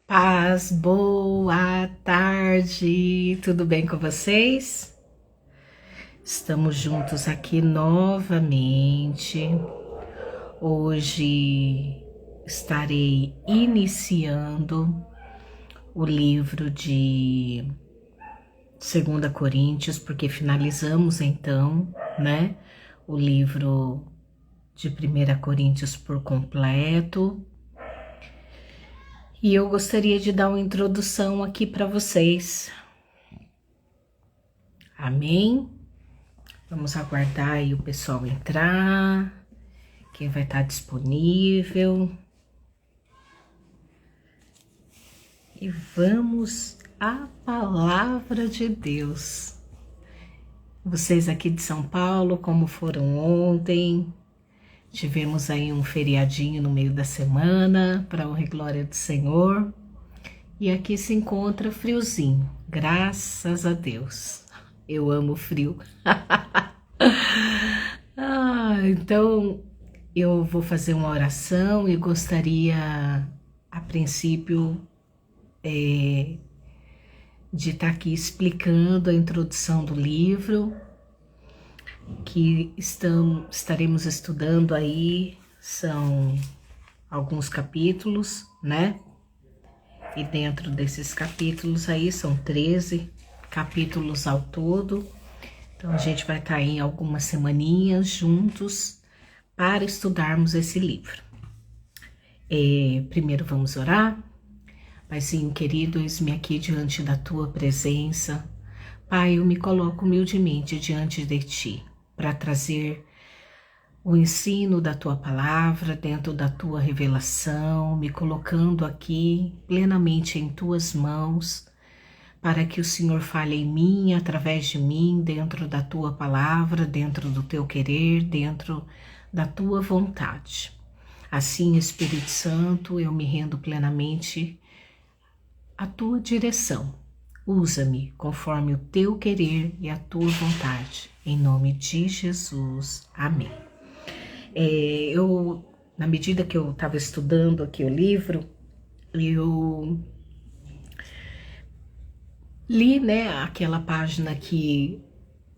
Paz, boa tarde, tudo bem com vocês? Estamos juntos aqui novamente. Hoje estarei iniciando o livro de 2 Coríntios, porque finalizamos então, né, o livro de 1 Coríntios por completo. E eu gostaria de dar uma introdução aqui para vocês. Amém? Vamos aguardar aí o pessoal entrar, quem vai estar disponível. E vamos à palavra de Deus. Vocês aqui de São Paulo, como foram ontem? Tivemos aí um feriadinho no meio da semana, para a honra e glória do Senhor. E aqui se encontra friozinho, graças a Deus. Eu amo frio. Então, eu vou fazer uma oração e gostaria, a princípio, de estar aqui explicando a introdução do livro, que estaremos estudando aí, são alguns capítulos, né? E dentro desses capítulos aí, são 13 capítulos ao todo. Então a gente vai estar aí em algumas semaninhas juntos para estudarmos esse livro. Primeiro vamos orar. Paizinho querido, eis-me aqui diante da tua presença. Pai, eu me coloco humildemente diante de ti, para trazer o ensino da tua palavra dentro da tua revelação, me colocando aqui plenamente em tuas mãos, para que o Senhor fale em mim, através de mim, dentro da tua palavra, dentro do teu querer, dentro da tua vontade. Assim, Espírito Santo, eu me rendo plenamente à tua direção. Usa-me conforme o teu querer e a tua vontade, em nome de Jesus. Amém. Na medida que eu estava estudando aqui o livro, eu li, né, aquela página que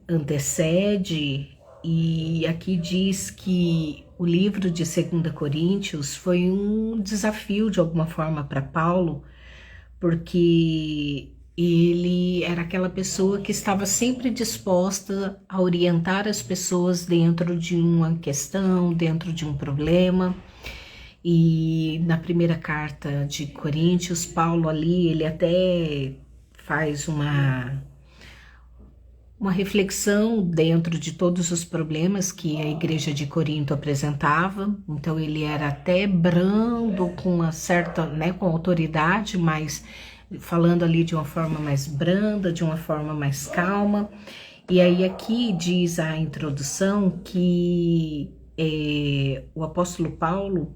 antecede, e aqui diz que o livro de 2 Coríntios foi um desafio de alguma forma para Paulo, porque ele era aquela pessoa que estava sempre disposta a orientar as pessoas dentro de uma questão, dentro de um problema. E na primeira carta de Coríntios, Paulo ali, ele até faz uma reflexão dentro de todos os problemas que a igreja de Corinto apresentava. Então ele era até brando, com uma certa, né, com autoridade, mas falando ali de uma forma mais branda, de uma forma mais calma. E aí aqui diz a introdução que o apóstolo Paulo,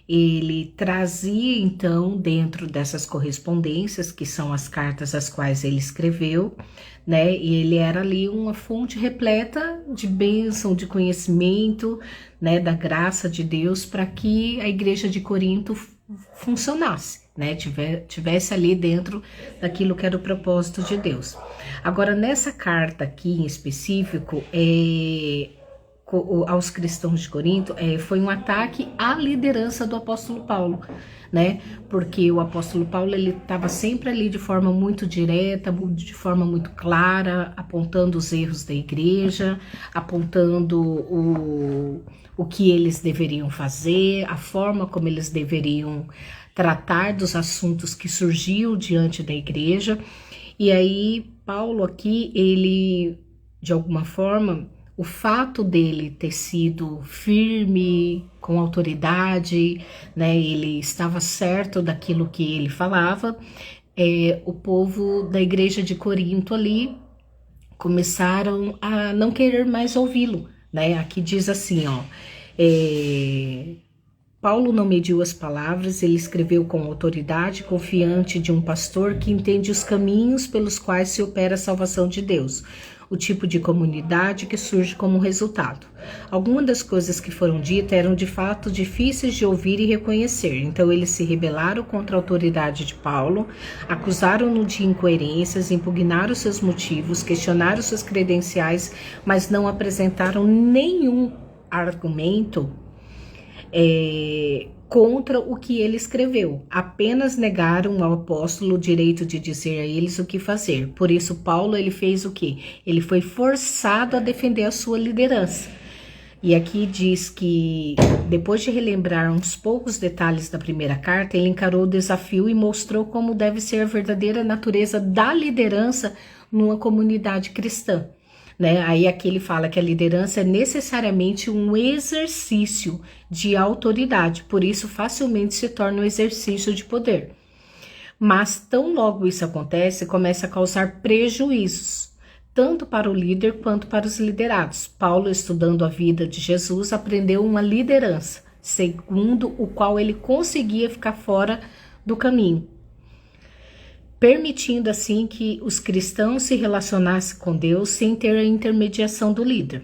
ele trazia então dentro dessas correspondências, que são as cartas as quais ele escreveu, né? E ele era ali uma fonte repleta de bênção, de conhecimento, né? Da graça de Deus, para que a igreja de Corinto funcionasse, né? Tivesse ali dentro daquilo que era o propósito de Deus. Agora, nessa carta aqui em específico, aos cristãos de Corinto, foi um ataque à liderança do apóstolo Paulo, né? Porque o apóstolo Paulo, ele estava sempre ali de forma muito direta, de forma muito clara, apontando os erros da igreja, apontando o que eles deveriam fazer, a forma como eles deveriam tratar dos assuntos que surgiam diante da igreja. E aí Paulo aqui, ele, de alguma forma, o fato dele ter sido firme, com autoridade, né, ele estava certo daquilo que ele falava, o povo da igreja de Corinto ali começaram a não querer mais ouvi-lo, né? Aqui diz assim, ó, Paulo não mediu as palavras, ele escreveu com autoridade, confiante de um pastor que entende os caminhos pelos quais se opera a salvação de Deus, o tipo de comunidade que surge como resultado. Algumas das coisas que foram ditas eram de fato difíceis de ouvir e reconhecer, então eles se rebelaram contra a autoridade de Paulo, acusaram-no de incoerências, impugnaram seus motivos, questionaram suas credenciais, mas não apresentaram nenhum argumento contra o que ele escreveu. Apenas negaram ao apóstolo o direito de dizer a eles o que fazer. Por isso, Paulo, ele fez o quê? Ele foi forçado a defender a sua liderança. E aqui diz que, depois de relembrar uns poucos detalhes da primeira carta, ele encarou o desafio e mostrou como deve ser a verdadeira natureza da liderança numa comunidade cristã. Aí aqui ele fala que a liderança é necessariamente um exercício de autoridade, por isso facilmente se torna um exercício de poder. Mas tão logo isso acontece, começa a causar prejuízos, tanto para o líder quanto para os liderados. Paulo, estudando a vida de Jesus, aprendeu uma liderança, segundo o qual ele conseguia ficar fora do caminho, permitindo assim que os cristãos se relacionassem com Deus sem ter a intermediação do líder.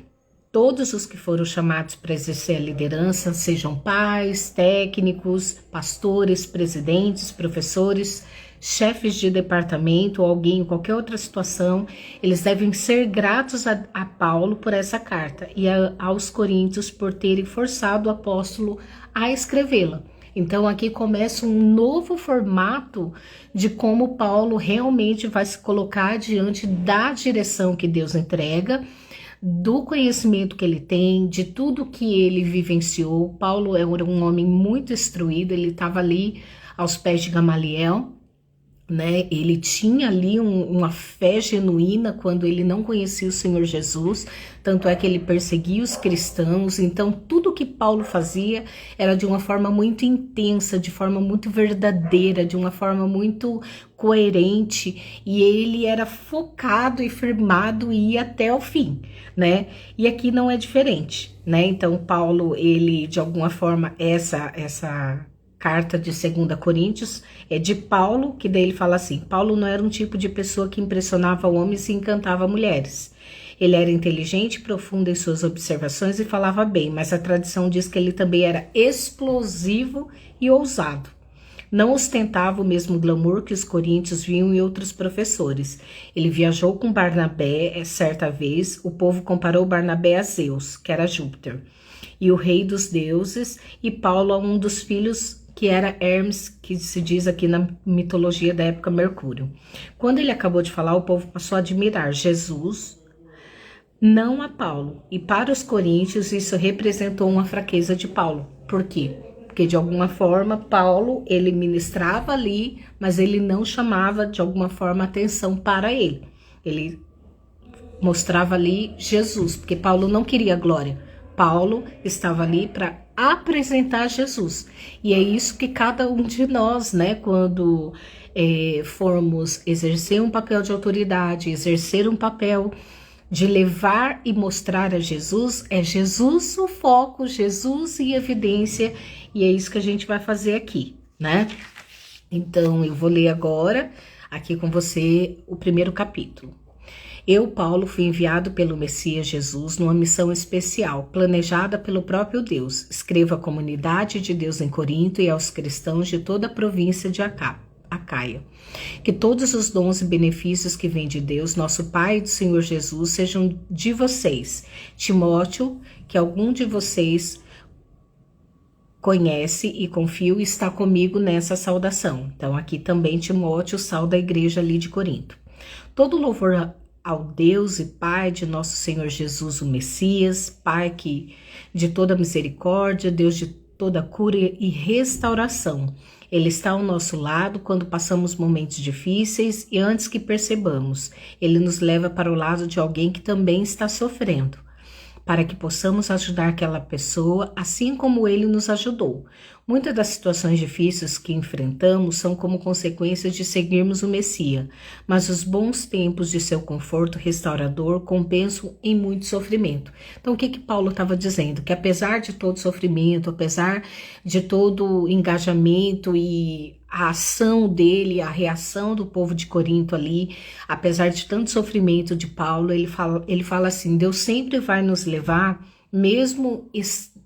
Todos os que foram chamados para exercer a liderança, sejam pais, técnicos, pastores, presidentes, professores, chefes de departamento ou alguém em qualquer outra situação, eles devem ser gratos a Paulo por essa carta e aos coríntios por terem forçado o apóstolo a escrevê-la. Então aqui começa um novo formato de como Paulo realmente vai se colocar diante da direção que Deus entrega, do conhecimento que ele tem, de tudo que ele vivenciou. Paulo era um homem muito instruído, ele estava ali aos pés de Gamaliel, ele tinha ali uma fé genuína quando ele não conhecia o Senhor Jesus, tanto é que ele perseguia os cristãos. Então tudo que Paulo fazia era de uma forma muito intensa, de forma muito verdadeira, de uma forma muito coerente, e ele era focado e firmado e ia até o fim, E aqui não é diferente, Então Paulo, ele de alguma forma, essa carta de 2 Coríntios é de Paulo, que daí ele fala assim: Paulo não era um tipo de pessoa que impressionava homens e encantava mulheres. Ele era inteligente, profundo em suas observações e falava bem, mas a tradição diz que ele também era explosivo e ousado. Não ostentava o mesmo glamour que os coríntios viam em outros professores. Ele viajou com Barnabé certa vez. O povo comparou Barnabé a Zeus, que era Júpiter, e o rei dos deuses, e Paulo a um dos filhos que era Hermes, que se diz aqui na mitologia da época Mercúrio. Quando ele acabou de falar, o povo passou a admirar Jesus, não a Paulo. E para os coríntios isso representou uma fraqueza de Paulo. Por quê? Porque de alguma forma Paulo, ele ministrava ali, mas ele não chamava de alguma forma atenção para ele. Ele mostrava ali Jesus, porque Paulo não queria glória. Paulo estava ali para apresentar Jesus. E é isso que cada um de nós, quando formos exercer um papel de autoridade, exercer um papel de levar e mostrar a Jesus, é Jesus o foco, Jesus em evidência, e é isso que a gente vai fazer aqui, Então, eu vou ler agora aqui com você o primeiro capítulo. Eu, Paulo, fui enviado pelo Messias Jesus numa missão especial, planejada pelo próprio Deus. Escrevo à comunidade de Deus em Corinto e aos cristãos de toda a província de Acaia. Que todos os dons e benefícios que vêm de Deus, nosso Pai e do Senhor Jesus, sejam de vocês. Timóteo, que algum de vocês conhece e confio, está comigo nessa saudação. Então, aqui também Timóteo sauda a igreja ali de Corinto. Todo louvor ao Deus e Pai de nosso Senhor Jesus, o Messias, Pai de toda misericórdia, Deus de toda cura e restauração. Ele está ao nosso lado quando passamos momentos difíceis e antes que percebamos, Ele nos leva para o lado de alguém que também está sofrendo, para que possamos ajudar aquela pessoa assim como Ele nos ajudou. Muitas das situações difíceis que enfrentamos são como consequência de seguirmos o Messias, mas os bons tempos de seu conforto restaurador compensam em muito sofrimento. Então, o que Paulo estava dizendo? Que apesar de todo sofrimento, apesar de todo engajamento e a ação dele, a reação do povo de Corinto ali, apesar de tanto sofrimento de Paulo, ele fala assim, Deus sempre vai nos levar, mesmo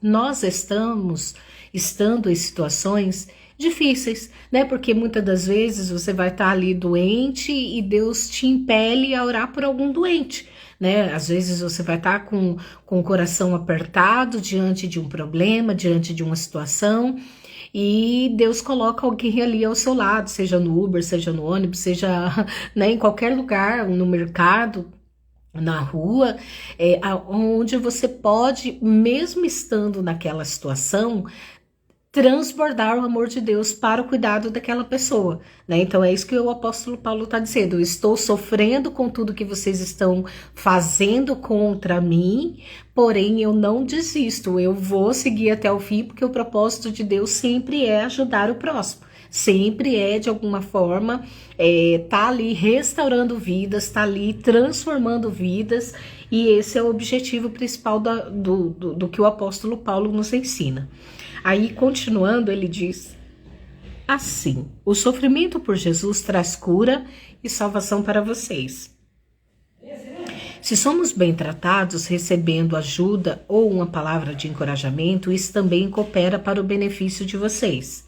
nós estando em situações difíceis, né? Porque muitas das vezes você vai estar ali doente e Deus te impele a orar por algum doente, né? Às vezes você vai estar com o coração apertado diante de um problema, diante de uma situação, e Deus coloca alguém ali ao seu lado, seja no Uber, seja no ônibus, seja, né, em qualquer lugar, no mercado, na rua, onde você pode, mesmo estando naquela situação, transbordar o amor de Deus para o cuidado daquela pessoa, né? Então é isso que o apóstolo Paulo está dizendo. Eu estou sofrendo com tudo que vocês estão fazendo contra mim, porém eu não desisto, eu vou seguir até o fim, porque o propósito de Deus sempre é ajudar o próximo. Sempre é, de alguma forma, tá ali restaurando vidas, tá ali transformando vidas, e esse é o objetivo principal do que o apóstolo Paulo nos ensina. Aí, continuando, ele diz assim: o sofrimento por Jesus traz cura e salvação para vocês. Se somos bem tratados, recebendo ajuda ou uma palavra de encorajamento, isso também coopera para o benefício de vocês,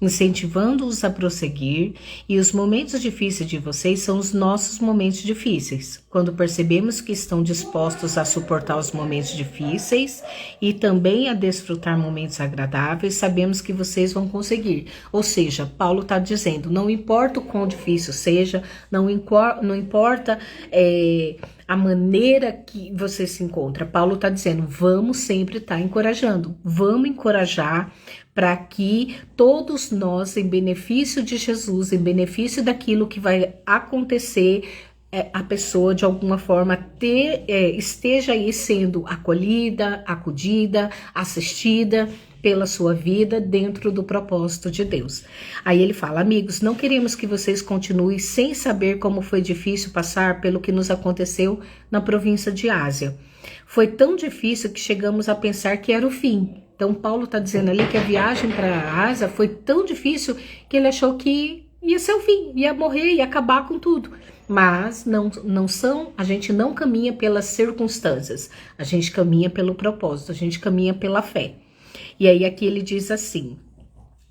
incentivando-os a prosseguir, e os momentos difíceis de vocês são os nossos momentos difíceis. Quando percebemos que estão dispostos a suportar os momentos difíceis e também a desfrutar momentos agradáveis, sabemos que vocês vão conseguir. Ou seja, Paulo está dizendo, não importa o quão difícil seja, não importa a maneira que você se encontra. Paulo está dizendo, vamos sempre estar encorajando, vamos encorajar para que todos nós, em benefício de Jesus, em benefício daquilo que vai acontecer, a pessoa de alguma forma esteja aí sendo acolhida, acudida, assistida pela sua vida dentro do propósito de Deus. Aí ele fala, amigos, não queremos que vocês continuem sem saber como foi difícil passar pelo que nos aconteceu na província de Ásia. Foi tão difícil que chegamos a pensar que era o fim. Então Paulo está dizendo ali que a viagem para a Ásia foi tão difícil que ele achou que ia ser o fim, ia morrer, ia acabar com tudo. Mas a gente não caminha pelas circunstâncias, a gente caminha pelo propósito, a gente caminha pela fé. E aí aqui ele diz assim,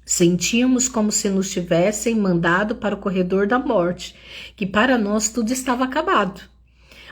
sentíamos como se nos tivessem mandado para o corredor da morte, que para nós tudo estava acabado.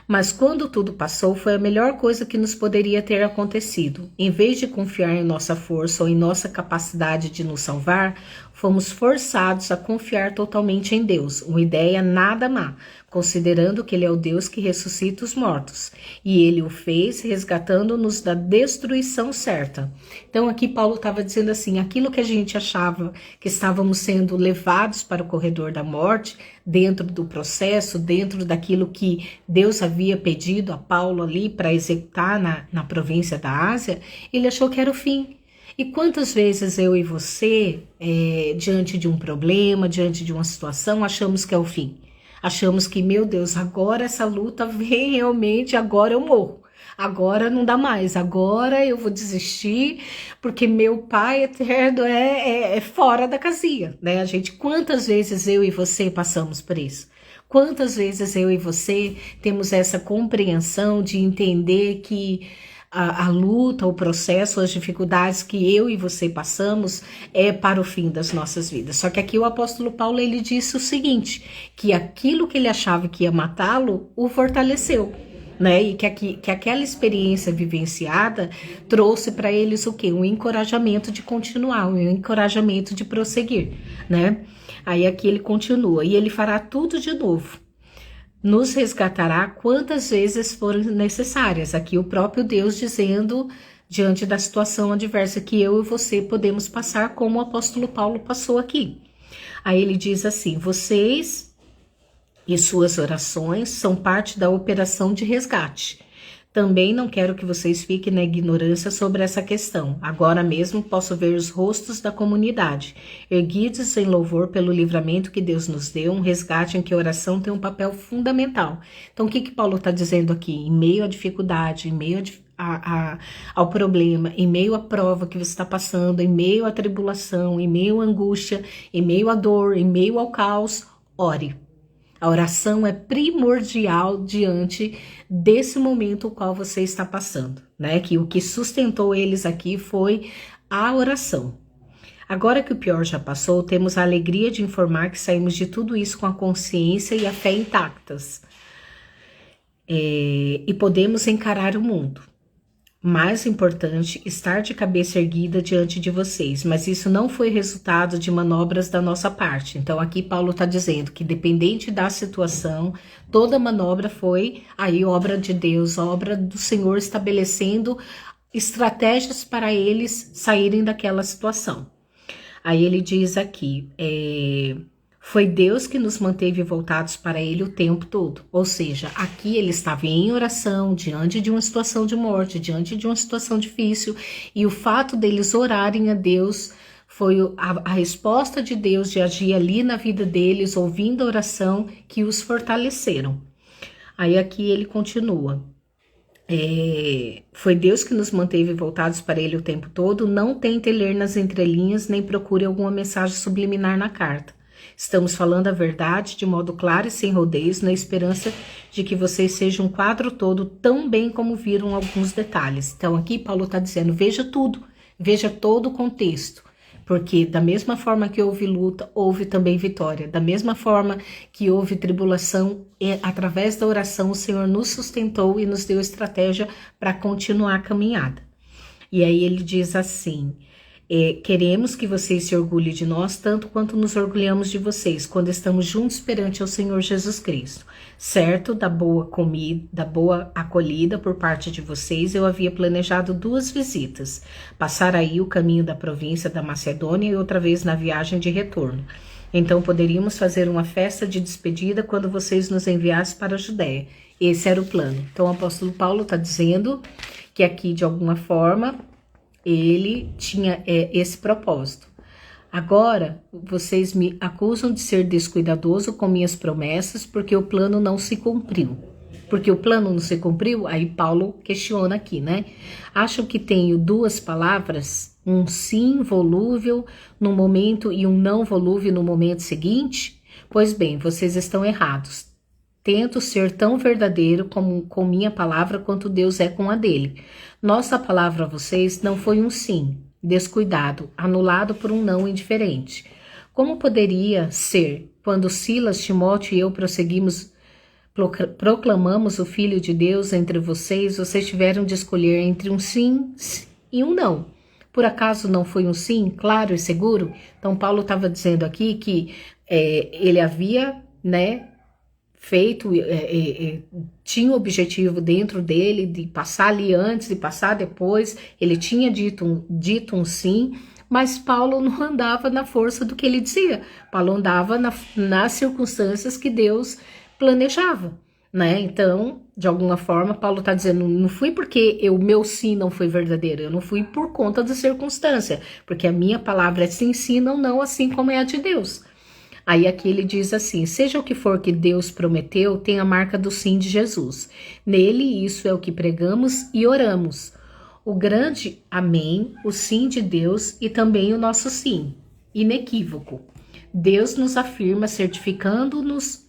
Mas quando tudo passou, foi a melhor coisa que nos poderia ter acontecido. Em vez de confiar em nossa força ou em nossa capacidade de nos salvar, fomos forçados a confiar totalmente em Deus, uma ideia nada má, considerando que Ele é o Deus que ressuscita os mortos. E Ele o fez resgatando-nos da destruição certa. Então aqui Paulo estava dizendo assim, aquilo que a gente achava que estávamos sendo levados para o corredor da morte, dentro do processo, dentro daquilo que Deus havia pedido a Paulo ali para executar na província da Ásia, ele achou que era o fim. E quantas vezes eu e você, diante de um problema, diante de uma situação, achamos que é o fim? Achamos que, meu Deus, agora essa luta vem realmente, agora eu morro. Agora não dá mais, agora eu vou desistir, porque meu Pai eterno é fora da casinha, né? Quantas vezes eu e você passamos por isso? Quantas vezes eu e você temos essa compreensão de entender que a luta, o processo, as dificuldades que eu e você passamos é para o fim das nossas vidas. Só que aqui o apóstolo Paulo, ele disse o seguinte, que aquilo que ele achava que ia matá-lo, o fortaleceu, né? E que aquela experiência vivenciada trouxe para eles o quê? Um encorajamento de continuar, um encorajamento de prosseguir, né? Aí aqui ele continua, e ele fará tudo de novo. Nos resgatará quantas vezes forem necessárias. Aqui o próprio Deus dizendo, diante da situação adversa que eu e você podemos passar, como o apóstolo Paulo passou aqui. Aí ele diz assim, vocês e suas orações são parte da operação de resgate. Também não quero que vocês fiquem na ignorância sobre essa questão. Agora mesmo posso ver os rostos da comunidade, erguidos em louvor pelo livramento que Deus nos deu, um resgate em que a oração tem um papel fundamental. Então, o que Paulo está dizendo aqui? Em meio à dificuldade, em meio ao problema, em meio à prova que você está passando, em meio à tribulação, em meio à angústia, em meio à dor, em meio ao caos, ore. A oração é primordial diante desse momento o qual você está passando, né? Que o que sustentou eles aqui foi a oração. Agora que o pior já passou, temos a alegria de informar que saímos de tudo isso com a consciência e a fé intactas. E podemos encarar o mundo. Mais importante, estar de cabeça erguida diante de vocês, mas isso não foi resultado de manobras da nossa parte. Então aqui Paulo está dizendo que dependente da situação, toda manobra foi aí obra de Deus, obra do Senhor estabelecendo estratégias para eles saírem daquela situação. Aí ele diz aqui, foi Deus que nos manteve voltados para Ele o tempo todo. Ou seja, aqui ele estava em oração, diante de uma situação de morte, diante de uma situação difícil. E o fato deles orarem a Deus foi a resposta de Deus de agir ali na vida deles, ouvindo a oração, que os fortaleceram. Aí aqui ele continua. Foi Deus que nos manteve voltados para Ele o tempo todo. Não tente ler nas entrelinhas, nem procure alguma mensagem subliminar na carta. Estamos falando a verdade de modo claro e sem rodeios, na esperança de que vocês sejam um quadro todo tão bem como viram alguns detalhes. Então aqui Paulo está dizendo, veja tudo, veja todo o contexto. Porque da mesma forma que houve luta, houve também vitória. Da mesma forma que houve tribulação, através da oração o Senhor nos sustentou e nos deu estratégia para continuar a caminhada. E aí ele diz assim... queremos que vocês se orgulhem de nós tanto quanto nos orgulhamos de vocês quando estamos juntos perante o Senhor Jesus Cristo. Certo, da boa comida, da boa acolhida por parte de vocês, eu havia planejado 2 visitas. Passar aí o caminho da província da Macedônia e outra vez na viagem de retorno. Então poderíamos fazer uma festa de despedida quando vocês nos enviassem para a Judéia. Esse era o plano. Então o apóstolo Paulo está dizendo que aqui de alguma forma... ele tinha esse propósito. Agora, vocês me acusam de ser descuidadoso com minhas promessas porque o plano não se cumpriu. Porque o plano não se cumpriu? Aí Paulo questiona aqui, né? Acham que tenho 2 palavras? Um sim volúvel no momento e um não volúvel no momento seguinte? Pois bem, vocês estão errados. Tento ser tão verdadeiro com minha palavra quanto Deus é com a dele. Nossa palavra a vocês não foi um sim, descuidado, anulado por um não indiferente. Como poderia ser quando Silas, Timóteo e eu proclamamos o Filho de Deus entre vocês tiveram de escolher entre um sim e um não? Por acaso não foi um sim, claro e seguro? Então Paulo estava dizendo aqui que ele havia, feito, tinha o objetivo dentro dele de passar ali antes, de passar depois, ele tinha dito um sim, mas Paulo não andava na força do que ele dizia, Paulo andava nas circunstâncias que Deus planejava, né? Então, de alguma forma, Paulo está dizendo, não fui porque o meu sim não foi verdadeiro, eu não fui por conta da circunstância, porque a minha palavra é sim, sim, não, não, assim como é a de Deus. Aí aqui ele diz assim, seja o que for que Deus prometeu, tem a marca do sim de Jesus. Nele, isso é o que pregamos e oramos. O grande amém, o sim de Deus e também o nosso sim, inequívoco. Deus nos afirma, certificando-nos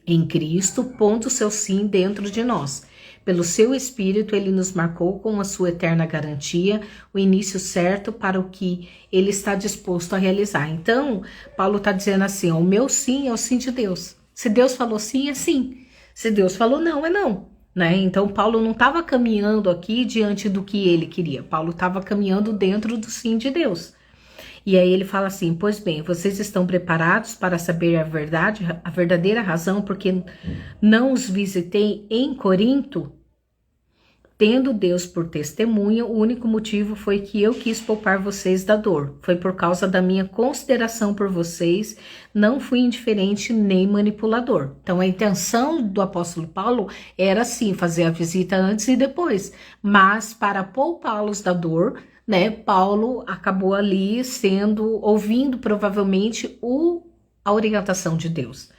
em Cristo, pondo o seu sim dentro de nós. Pelo seu Espírito, ele nos marcou com a sua eterna garantia, o início certo para o que ele está disposto a realizar. Então, Paulo está dizendo assim, o meu sim é o sim de Deus. Se Deus falou sim, é sim. Se Deus falou não, é não. Né? Então, Paulo não estava caminhando aqui diante do que ele queria. Paulo estava caminhando dentro do sim de Deus. E aí ele fala assim, pois bem, vocês estão preparados para saber a verdade, a verdadeira razão porque não os visitei em Corinto? Tendo Deus por testemunha, o único motivo foi que eu quis poupar vocês da dor. Foi por causa da minha consideração por vocês, não fui indiferente nem manipulador. Então a intenção do apóstolo Paulo era sim fazer a visita antes e depois, mas para poupá-los da dor, né, Paulo acabou ali ouvindo provavelmente a orientação de Deus.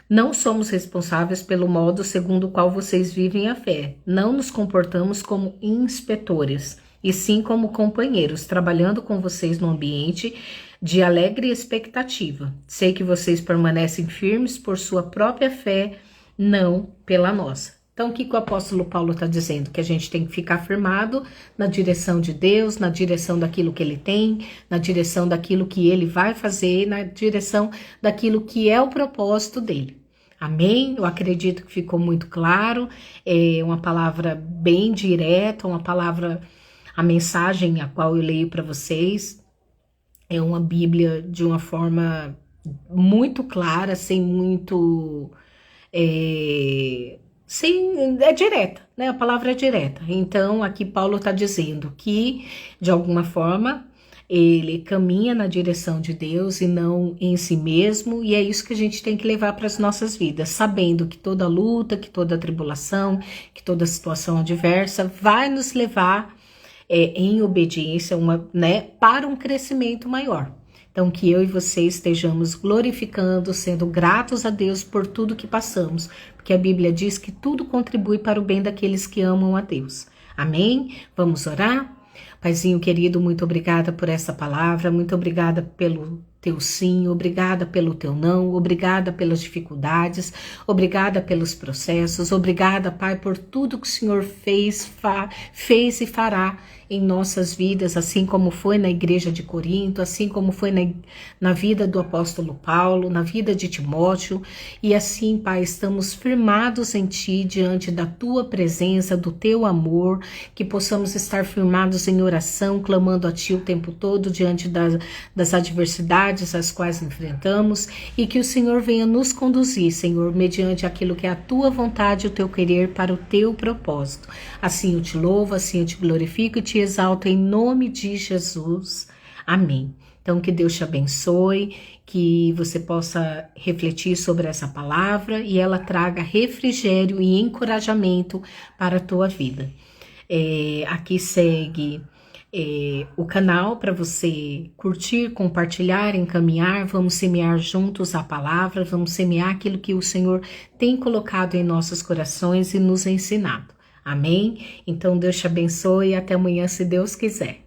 Não somos responsáveis pelo modo segundo o qual vocês vivem a fé. Não nos comportamos como inspetores, e sim como companheiros, trabalhando com vocês no ambiente de alegre expectativa. Sei que vocês permanecem firmes por sua própria fé, não pela nossa. Então, o que o apóstolo Paulo está dizendo? Que a gente tem que ficar firmado na direção de Deus, na direção daquilo que ele tem, na direção daquilo que ele vai fazer, na direção daquilo que é o propósito dele. Amém? Eu acredito que ficou muito claro, é uma palavra bem direta, uma palavra, a mensagem a qual eu leio para vocês é uma Bíblia de uma forma muito clara, sem muito... é direta, né? A palavra é direta. Então, aqui Paulo está dizendo que, de alguma forma, ele caminha na direção de Deus e não em si mesmo, e é isso que a gente tem que levar para as nossas vidas, sabendo que toda luta, que toda tribulação, que toda situação adversa vai nos levar em obediência, para um crescimento maior. Então, que eu e você estejamos glorificando, sendo gratos a Deus por tudo que passamos, porque a Bíblia diz que tudo contribui para o bem daqueles que amam a Deus. Amém? Vamos orar? Paizinho querido, muito obrigada por essa palavra, muito obrigada pelo teu sim, obrigada pelo teu não, obrigada pelas dificuldades, obrigada pelos processos, obrigada, Pai, por tudo que o Senhor fez e fará em nossas vidas, assim como foi na igreja de Corinto, assim como foi na vida do apóstolo Paulo, na vida de Timóteo, e assim, Pai, estamos firmados em Ti, diante da Tua presença, do Teu amor, que possamos estar firmados em oração, clamando a Ti o tempo todo, diante das adversidades as quais enfrentamos, e que o Senhor venha nos conduzir, Senhor, mediante aquilo que é a Tua vontade e o Teu querer para o Teu propósito. Assim eu Te louvo, assim eu Te glorifico e Te exalto em nome de Jesus. Amém. Então, que Deus te abençoe, que você possa refletir sobre essa palavra e ela traga refrigério e encorajamento para a tua vida. Aqui segue o canal para você curtir, compartilhar, encaminhar. Vamos semear juntos a palavra, vamos semear aquilo que o Senhor tem colocado em nossos corações e nos ensinado. Amém? Então Deus te abençoe e até amanhã, se Deus quiser.